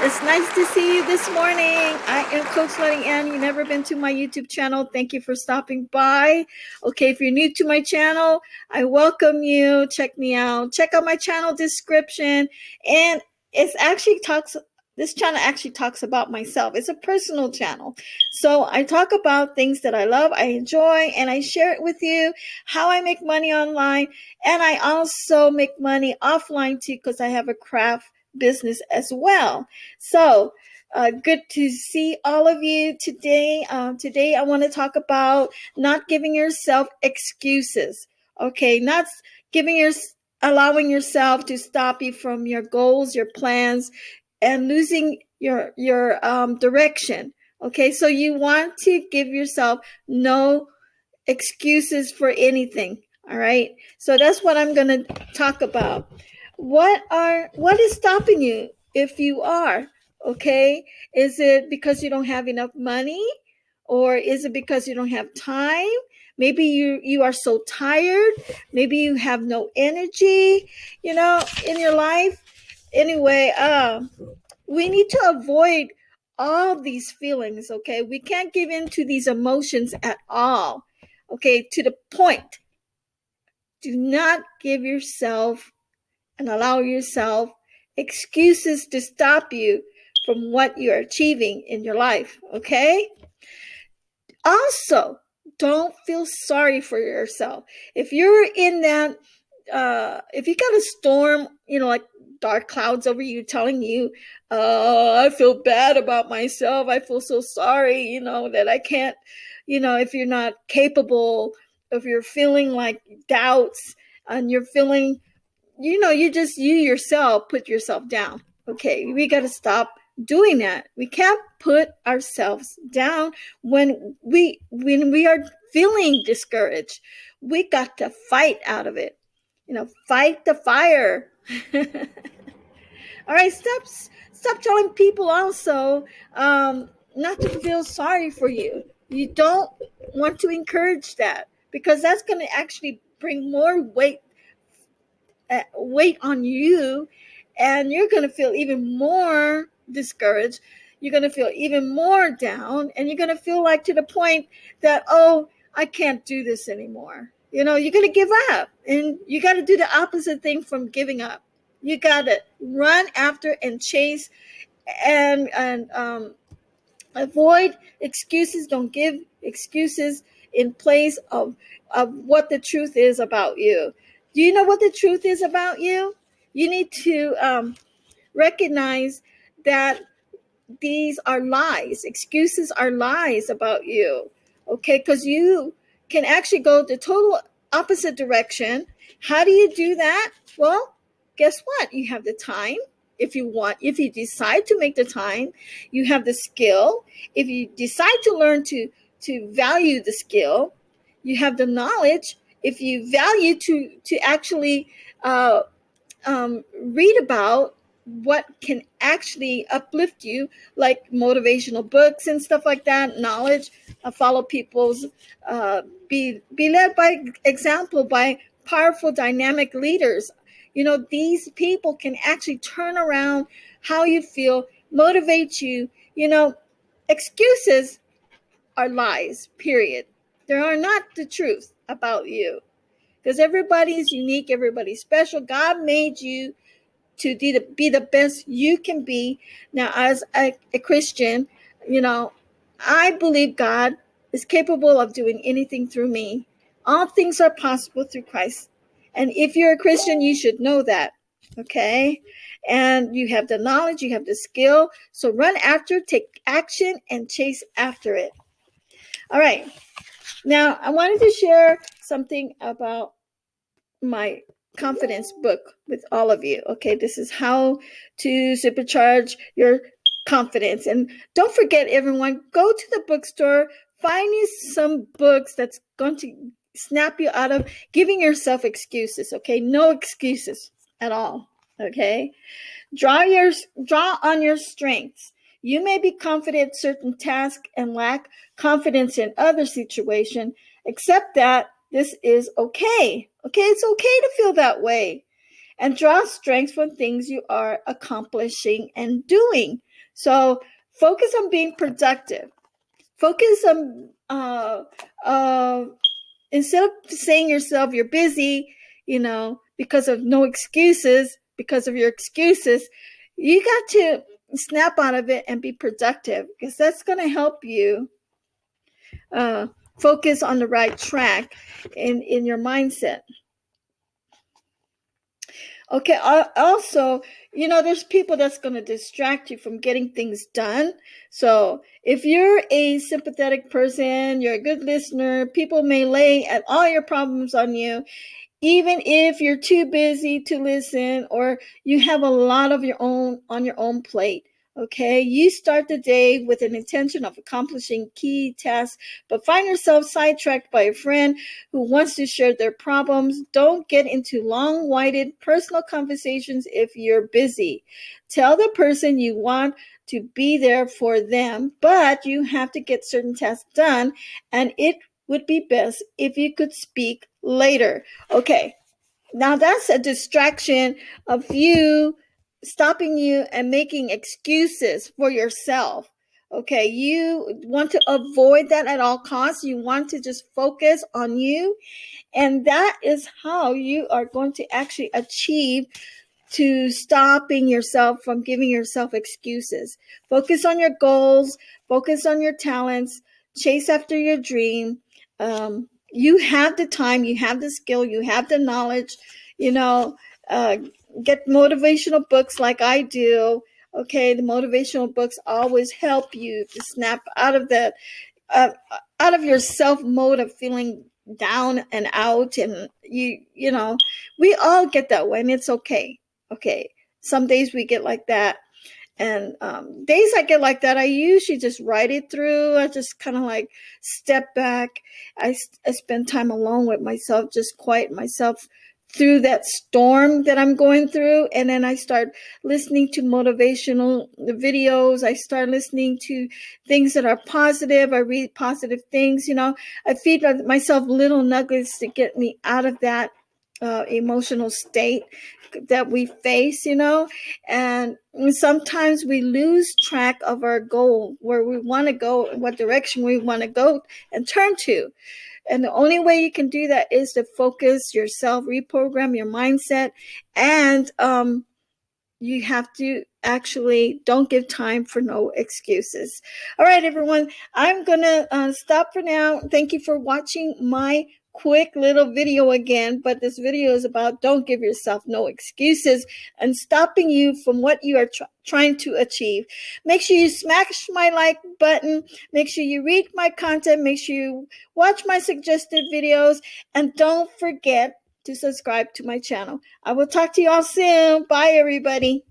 It's nice to see you this morning. I am Coach Letty Ann. You've never been to my YouTube channel. Thank you for stopping by. Okay, if you're new to my channel, I welcome you. Check me out. Check out my channel description. And this channel actually talks about myself. It's a personal channel. So I talk about things that I love, I enjoy, and I share it with you, how I make money online. And I also make money offline too, because I have a craft business as well. So good to see all of you today. Today I want to talk about not giving yourself excuses. Okay, not giving your allowing yourself to stop you from your goals, your plans, and losing your direction. Okay, so you want to give yourself no excuses for anything. All right, so that's what I'm going to talk about. What is stopping you if you are? Okay, is it because you don't have enough money, or is it because you don't have time? Maybe you are so tired. Maybe you have no energy, in your life. Anyway, we need to avoid all these feelings. Okay, we can't give in to these emotions at all. Okay, to the point. Do not give yourself and allow yourself excuses to stop you from what you're achieving in your life. Okay? Also, don't feel sorry for yourself. If you're in that, if you got a storm, like dark clouds over you telling you, I feel bad about myself. I feel so sorry, that I can't, if you're not capable, if you're feeling like doubts and you're feeling, you yourself put yourself down. Okay, we got to stop doing that. We can't put ourselves down when we are feeling discouraged. We got to fight out of it. Fight the fire. All right, stop telling people also not to feel sorry for you. You don't want to encourage that, because that's going to actually bring more weight on you, and you're going to feel even more discouraged. You're going to feel even more down, and you're going to feel like, to the point that, oh, I can't do this anymore. You're going to give up, and you got to do the opposite thing from giving up. You got to run after and chase and avoid excuses. Don't give excuses in place of what the truth is about you. Do you know what the truth is about you? You need to recognize that these are lies. Excuses are lies about you. Okay, because you can actually go the total opposite direction. How do you do that? Well, guess what? You have the time. If you decide to make the time, you have the skill. If you decide to learn to value the skill, you have the knowledge. If you value to actually read about what can actually uplift you, like motivational books and stuff like that, knowledge, follow people's, be led by example, by powerful, dynamic leaders. These people can actually turn around how you feel, motivate you. Excuses are lies, period. They are not the truth about you, because everybody's unique, everybody's special. God made you to be the best you can be. Now, as a Christian, I believe God is capable of doing anything through me. All things are possible through Christ. And if you're a Christian, you should know that. Okay? And you have the knowledge, you have the skill. So run after, take action, and chase after it. All right. Now, I wanted to share something about my confidence book with all of you. Okay, this is how to supercharge your confidence. And don't forget, everyone, go to the bookstore, find you some books that's going to snap you out of giving yourself excuses. Okay, no excuses at all. Okay, draw on your strengths. You may be confident in certain tasks and lack confidence in other situations. Accept that this is okay. Okay, it's okay to feel that way. and draw strength from things you are accomplishing and doing. So focus on being productive. Focus on instead of saying yourself you're busy, because of no excuses, because of your excuses, you got to snap out of it and be productive, because that's going to help you uh, focus on the right track in your mindset. Okay, also, there's people that's going to distract you from getting things done. So if you're a sympathetic person, you're a good listener, people may lay at all your problems on you, even if you're too busy to listen or you have a lot of your own on your own plate. Okay, you start the day with an intention of accomplishing key tasks, but find yourself sidetracked by a friend who wants to share their problems. Don't get into long-winded personal conversations if you're busy. Tell the person you want to be there for them, but you have to get certain tasks done, and it would be best if you could speak later. Okay, now that's a distraction of you stopping you and making excuses for yourself. Okay, you want to avoid that at all costs. You want to just focus on you. And that is how you are going to actually achieve to stopping yourself from giving yourself excuses. Focus on your goals, focus on your talents, chase after your dream. You have the time, you have the skill, you have the knowledge, uh, get motivational books like I do. Okay, the motivational books always help you to snap uh, out of your self mode of feeling down and out, and we all get that way, and it's okay. Okay, some days we get like that, and days I get like that, I usually just write it through. I just kind of like step back. I spend time alone with myself, just quiet myself through that storm that I'm going through. And then I start listening to motivational videos. I start listening to things that are positive. I read positive things. I feed myself little nuggets to get me out of that emotional state that we face, and sometimes we lose track of our goal, where we want to go, what direction we want to go and turn to. And the only way you can do that is to focus yourself, reprogram your mindset, and you have to actually don't give time for no excuses. All right, everyone, I'm going to stop for now. Thank you for watching my quick little video again, but this video is about don't give yourself no excuses and stopping you from what you are trying to achieve. Make sure you smash my like button. Make sure you read my content. Make sure you watch my suggested videos, and don't forget to subscribe to my channel. I will talk to you all soon. Bye, everybody.